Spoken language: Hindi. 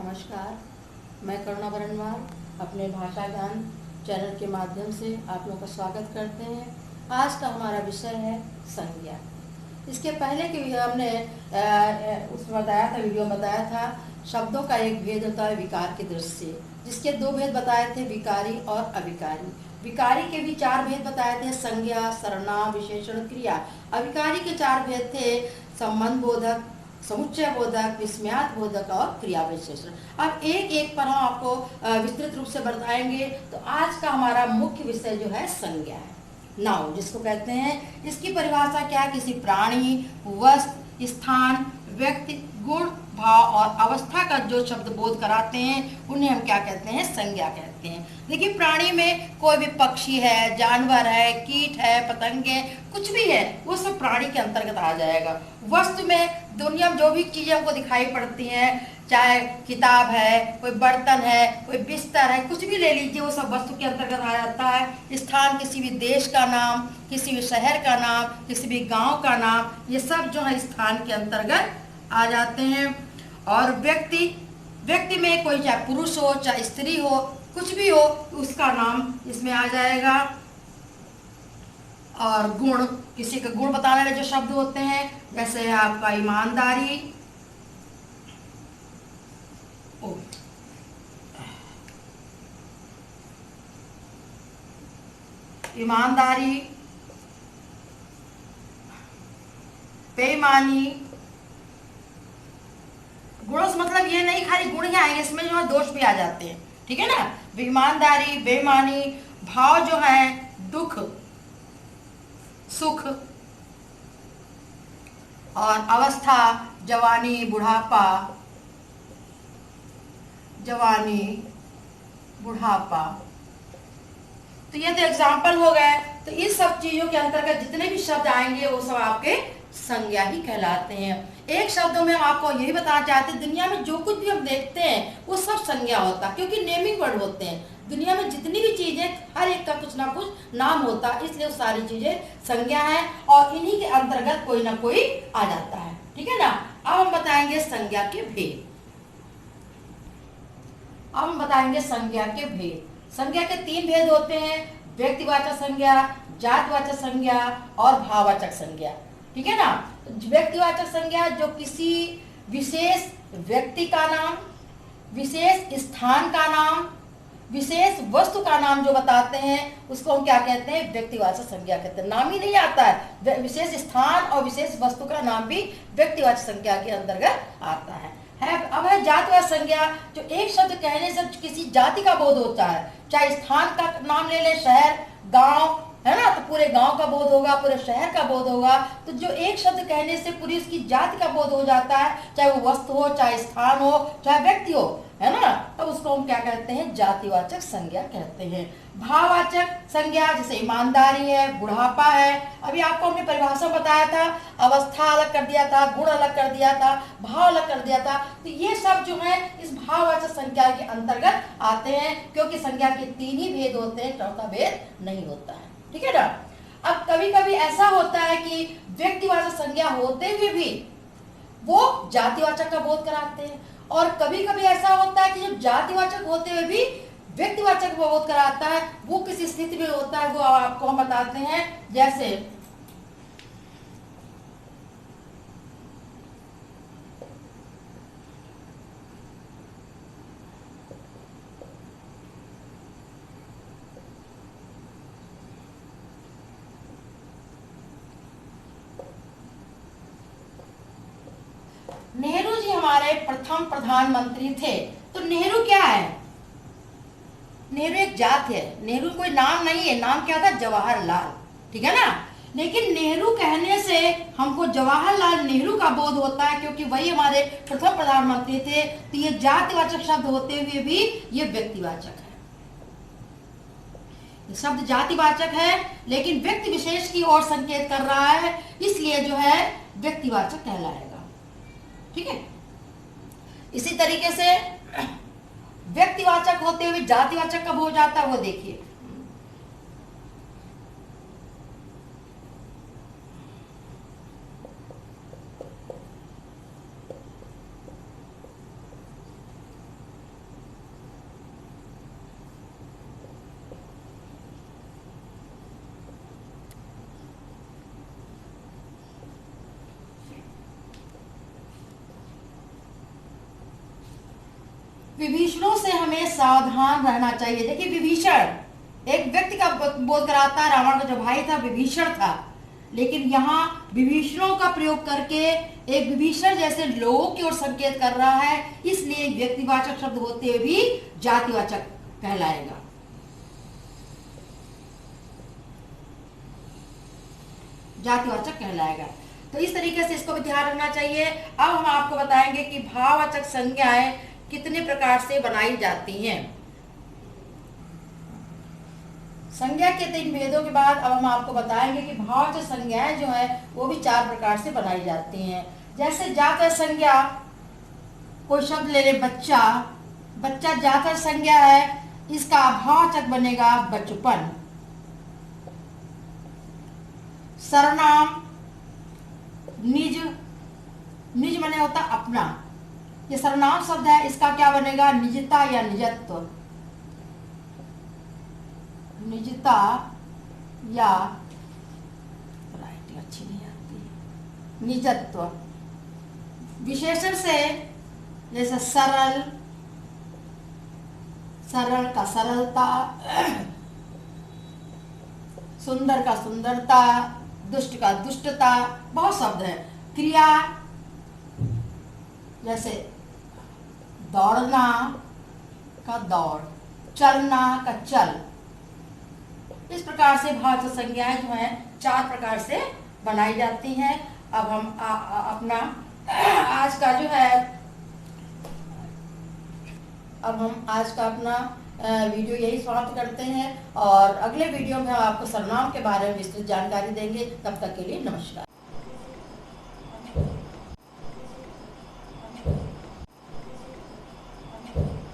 नमस्कार, मैं करुणा बरनवाल अपने भाषा ज्ञान चैनल के माध्यम से आप लोगों का स्वागत करते हैं। आज का हमारा विषय है संज्ञा। इसके पहले के हमने उसमें बताया था, वीडियो में बताया था, शब्दों का एक भेद होता है विकार की दृष्टि से, जिसके दो भेद बताए थे, विकारी और अविकारी। विकारी के भी चार भेद बताए थे, संज्ञा, सर्वनाम, विशेषण, क्रिया। अविकारी के चार भेद थे, संबंध बोधक, समुच्चय बोधक, विस्मयार्थ बोधक और क्रिया विशेषण। अब एक एक पर हम आपको विस्तृत रूप से बताएंगे। तो आज का हमारा मुख्य विषय जो है संज्ञा है, नाउन जिसको कहते हैं। इसकी परिभाषा क्या है? किसी प्राणी, वस्तु, स्थान, व्यक्ति, गुण, भाव और अवस्था का जो शब्द बोध कराते हैं उन्हें हम क्या कहते हैं? संज्ञा कहते हैं। देखिए, प्राणी में कोई भी पक्षी है, जानवर है, कीट है, पतंगे, कुछ भी है, वो सब प्राणी के अंतर्गत आ जाएगा। वस्तु में दुनिया में जो भी चीजें हमको दिखाई पड़ती हैं, चाहे किताब है, कोई बर्तन है, कोई बिस्तर है, कुछ भी ले लीजिए, वो सब वस्तु के अंतर्गत आ जाता है। स्थान किसी भी देश का नाम, किसी भी शहर का नाम, किसी भी गांव का नाम, ये सब जो है स्थान के अंतर्गत आ जाते हैं। और व्यक्ति में कोई चाहे पुरुष हो, चाहे स्त्री हो, कुछ भी हो, उसका नाम इसमें आ जाएगा। और गुण, किसी का गुण बताने वाले जो शब्द होते हैं, जैसे आपका ईमानदारी, बेईमानी। गुणों से मतलब ये नहीं खाली गुण ही आएंगे, इसमें जो है दोष भी आ जाते हैं, ठीक है ना। ईमानदारी, बेईमानी। भाव जो है दुख, सुख। और अवस्था जवानी, बुढ़ापा, बुढ़ापा। तो ये तो एग्जाम्पल हो गए। तो इस सब चीजों के अंतर्गत जितने भी शब्द आएंगे वो सब आपके संज्ञा ही कहलाते हैं। एक शब्दों में हम आपको यही बताना चाहते हैं, दुनिया में जो कुछ भी हम देखते हैं वो सब संज्ञा होता है, क्योंकि नेमिंग वर्ड होते हैं। दुनिया में जितनी भी चीजें, हर एक का कुछ ना कुछ नाम होता है, इसलिए वो सारी चीजें संज्ञा है और इन्हीं के अंतर्गत कोई ना कोई आ जाता है, ठीक है ना। अब हम बताएंगे संज्ञा के भेद। संज्ञा के तीन भेद होते हैं, व्यक्तिवाचक संज्ञा, जातिवाचक संज्ञा और भाववाचक संज्ञा, ठीक है ना। व्यक्तिवाचक संज्ञा जो किसी विशेष व्यक्ति का नाम, विशेष स्थान का नाम, विशेष वस्तु का नाम जो बताते हैं उसको हम क्या कहते हैं? व्यक्तिवाचक संज्ञा कहते हैं। नाम ही नहीं आता है, विशेष स्थान और विशेष वस्तु का नाम भी व्यक्तिवाचक संज्ञा के अंतर्गत आता है। अब है जातिवाचक संज्ञा, जो एक शब्द कहने से किसी जाति का बोध होता है। चाहे स्थान का नाम ले ले, शहर, गांव, है ना, तो पूरे गांव का बोध होगा, पूरे शहर का बोध होगा। तो जो एक शब्द कहने से पूरी उसकी जाति का बोध हो जाता है, चाहे वो वस्तु हो, चाहे स्थान हो, चाहे व्यक्ति हो, है ना, तो उसको हम क्या कहते हैं? जातिवाचक संज्ञा कहते हैं। भाववाचक संज्ञा जैसे ईमानदारी है, बुढ़ापा है, अभी आपको हमने परिभाषा बताया था, अवस्था अलग कर दिया था, गुण अलग कर दिया था, भाव अलग कर दिया था। तो ये सब जो है इस भाववाचक संज्ञा के अंतर्गत आते हैं, क्योंकि संज्ञा के तीन ही भेद होते हैं, चौथा भेद नहीं होता है, ठीक है ना। अब कभी कभी ऐसा होता है कि व्यक्तिवाचक संज्ञा होते हुए भी वो जातिवाचक का बोध कराते हैं, और कभी कभी ऐसा होता है कि जब जातिवाचक होते हुए भी व्यक्तिवाचक बोध कराता है, वो किस स्थिति में होता है वो आपको हम बताते हैं। जैसे नेहरू जी हमारे प्रथम प्रधानमंत्री थे। तो नेहरू क्या है? नेहरू एक जात है, नेहरू कोई नाम नहीं है। नाम क्या था? जवाहरलाल, ठीक है ना। लेकिन नेहरू कहने से हमको जवाहरलाल नेहरू का बोध होता है, क्योंकि वही हमारे प्रथम प्रधानमंत्री थे। तो ये जातिवाचक शब्द होते हुए भी ये व्यक्तिवाचक है। शब्द जातिवाचक है लेकिन व्यक्ति विशेष की ओर संकेत कर रहा है, इसलिए जो है व्यक्तिवाचक कहलाएगा, ठीक है। इसी तरीके से व्यक्तिवाचक होते हुए जातिवाचक कब हो जाता है वो देखिए। विभीषणों से हमें सावधान रहना चाहिए। देखिए विभीषण एक व्यक्ति का बोध कराता है, रावण का जो भाई था विभीषण था, लेकिन यहाँ विभीषणों का प्रयोग करके एक विभीषण जैसे लोगों की ओर संकेत कर रहा है, इसलिए व्यक्तिवाचक शब्द होते हुए भी जातिवाचक कहलाएगा। जातिवाचक कहलाएगा। तो इस तरीके से इसको भी ध्यान रखना चाहिए। अब हम आपको बताएंगे कि भाववाचक संज्ञाएं कितने प्रकार से बनाई जाती हैं। संज्ञा के 3 भेदों के बाद अब हम आपको बताएंगे कि भाववाचक संज्ञाएं जो है वो भी 4 प्रकार से बनाई जाती हैं। जैसे जातवाचक संज्ञा, कोई शब्द ले ले बच्चा, बच्चा जातवाचक संज्ञा है, इसका भाववाचक बनेगा बचपन। सर्वनाम निज, निज माने होता अपना, ये सर्वनाम शब्द है, इसका क्या बनेगा निजता या निजत्व। निजता या राइटिंग अच्छी नहीं आती, निजत्व। विशेषण से जैसे सरल, सरल का सरलता, सुंदर का सुंदरता, दुष्ट का दुष्टता, बहुत शब्द है। क्रिया जैसे दौड़ना का दौड़, चलना का चल। इस प्रकार से भाववाचक संज्ञाएं जो है 4 प्रकार से बनाई जाती हैं। अब हम अपना आज का जो है वीडियो यही समाप्त करते हैं और अगले वीडियो में हम आपको सर्वनाम के बारे में विस्तृत जानकारी देंगे। तब तक के लिए नमस्कार। Thank you.